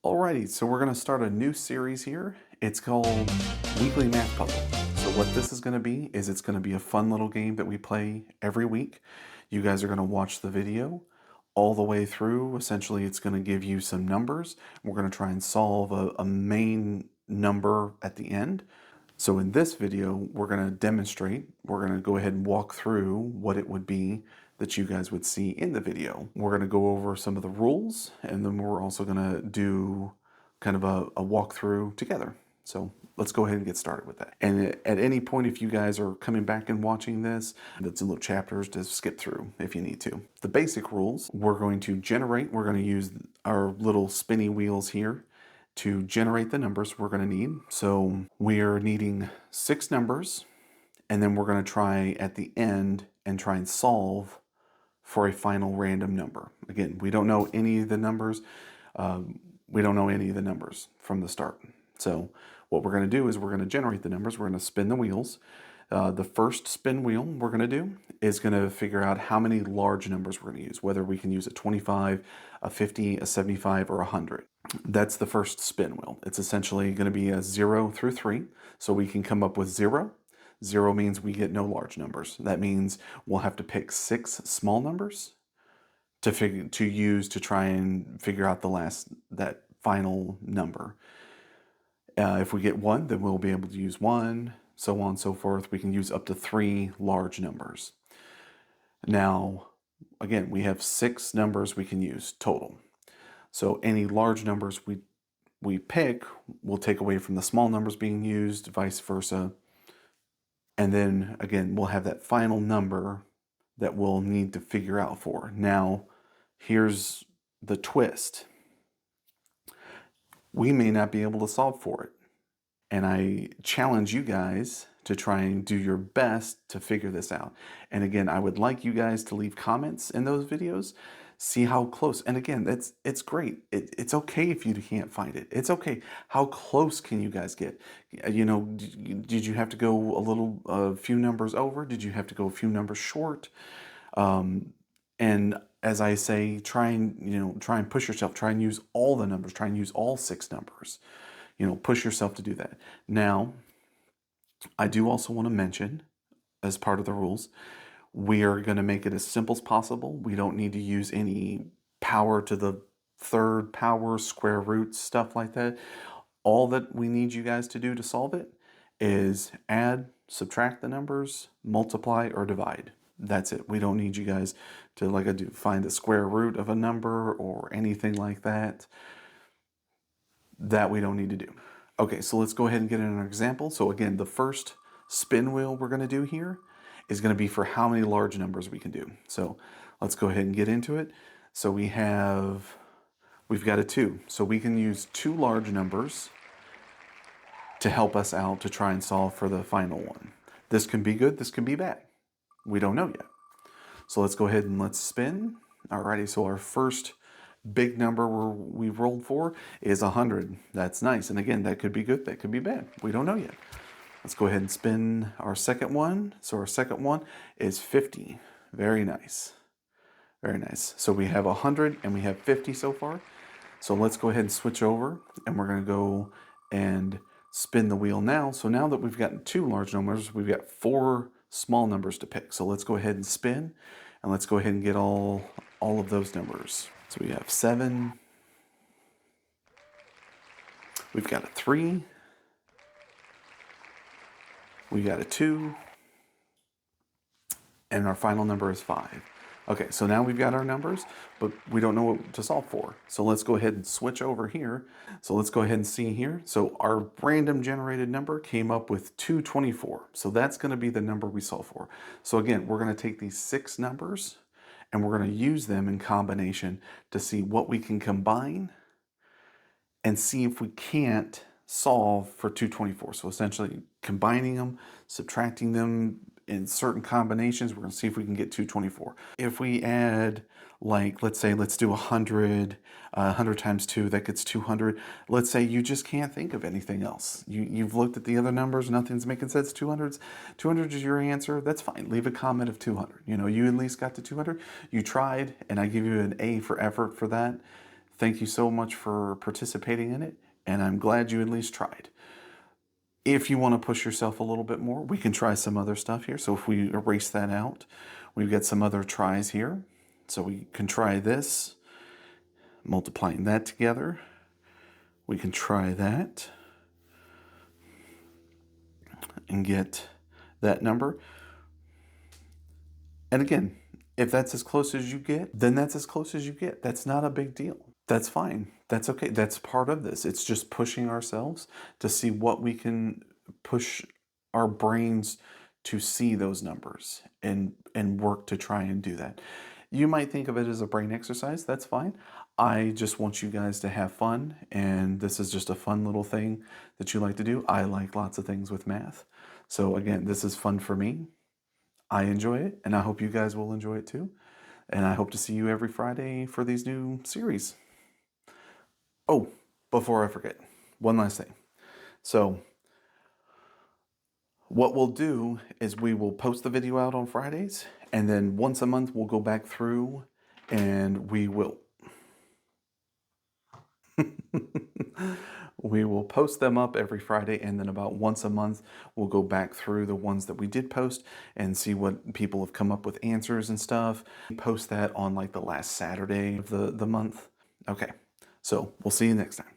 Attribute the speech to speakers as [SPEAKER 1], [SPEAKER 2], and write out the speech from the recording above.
[SPEAKER 1] Alrighty, so we're going to start a new series here. It's called Weekly Math Puzzle. So what this is going to be is it's going to be a fun little game that we play every week. You guys are going to watch the video all the way through. Essentially, it's going to give you some numbers. We're going to try and solve a main number at the end. So in this video, we're going to demonstrate, we're going to go ahead and walk through what it would be that you guys would see in the video. We're going to go over some of the rules, and then we're also going to do kind of a walkthrough together. So let's go ahead and get started with that. And at any point, if you guys are coming back and watching this, that's little chapters to skip through if you need to. The basic rules, we're going to use our little spinny wheels here to generate the numbers we're going to need. So we're needing 6 numbers, and then we're going to try at the end and try and solve for a final random number. Again, we don't know any of the numbers. We don't know any of the numbers from the start. So what we're going to do is we're going to generate the numbers. We're going to spin the wheels. The first spin wheel we're going to do is going to figure out how many large numbers we're going to use, whether we can use a 25, a 50, a 75, or a 100. That's the first spin wheel. It's essentially going to be a 0 through 3. So we can come up with 0. 0 means we get no large numbers. That means we'll have to pick 6 small numbers to use to try and figure out that final number. If we get 1, then we'll be able to use 1, so on and so forth. We can use up to 3 large numbers. Now, again, we have 6 numbers we can use total. So any large numbers we pick will take away from the small numbers being used, vice versa. And then, again, we'll have that final number that we'll need to figure out for. Now, here's the twist. We may not be able to solve for it. And I challenge you guys to try and do your best to figure this out. And again, I would like you guys to leave comments in those videos, see how close. And again, it's great. It's okay if you can't find it. It's okay. How close can you guys get? You know, did you have to go a few numbers over? Did you have to go a few numbers short? And as I say, try and push yourself. Try and use all the numbers. Try and use all 6 numbers. Push yourself to do that. Now, I do also want to mention, as part of the rules, we are going to make it as simple as possible. We don't need to use any power to the 3rd power, square roots, stuff like that. All that we need you guys to do to solve it is add, subtract the numbers, multiply, or divide. That's it. We don't need you guys to find the square root of a number or anything like that. That we don't need to do. Okay, so let's go ahead and get in an example. So again, the first spin wheel we're going to do here is going to be for how many large numbers we can do. So let's go ahead and get into it. So we've got a 2. So we can use 2 large numbers to help us out to try and solve for the final one. This can be good, this can be bad. We don't know yet. So let's go ahead and let's spin. Alrighty, so our first big number we've rolled for is 100. That's nice. And again, that could be good, that could be bad. We don't know yet. Let's go ahead and spin our second one. So our second one is 50. Very nice. Very nice. So we have 100 and we have 50 so far. So let's go ahead and switch over, and we're going to go and spin the wheel now. So now that we've gotten 2 large numbers, we've got 4 small numbers to pick. So let's go ahead and spin, and let's go ahead and get all of those numbers. So we have 7, we've got a 3, we got a 2, and our final number is 5. Okay, so now we've got our numbers, but we don't know what to solve for. So let's go ahead and switch over here. So let's go ahead and see here. So our random generated number came up with 224. So that's going to be the number we solve for. So again, we're going to take these 6 numbers, and we're going to use them in combination to see what we can combine and see if we can't solve for 224. So essentially combining them, subtracting them in certain combinations, we're going to see if we can get 224. If we add, let's do 100, 100 times 2, that gets 200. Let's say you just can't think of anything else. You've looked at the other numbers, nothing's making sense. 200 is your answer. That's fine. Leave a comment of 200. You at least got to 200. You tried, and I give you an A for effort for that. Thank you so much for participating in it, and I'm glad you at least tried. If you want to push yourself a little bit more, we can try some other stuff here. So if we erase that out, we've got some other tries here. So we can try this, multiplying that together. We can try that and get that number. And again, if that's as close as you get, then that's as close as you get. That's not a big deal. That's fine. That's okay. That's part of this. It's just pushing ourselves to see what we can push our brains to see those numbers and work to try and do that. You might think of it as a brain exercise. That's fine. I just want you guys to have fun, and this is just a fun little thing that you like to do. I like lots of things with math. So again, this is fun for me. I enjoy it, and I hope you guys will enjoy it too. And I hope to see you every Friday for these new series. Oh, before I forget, one last thing. So, what we'll do is we will post the video out on Fridays, and then once a month we'll go back through and we will we will post them up every Friday, and then about once a month we'll go back through the ones that we did post and see what people have come up with answers and stuff. Post that on like the last Saturday of the month. Okay, so we'll see you next time.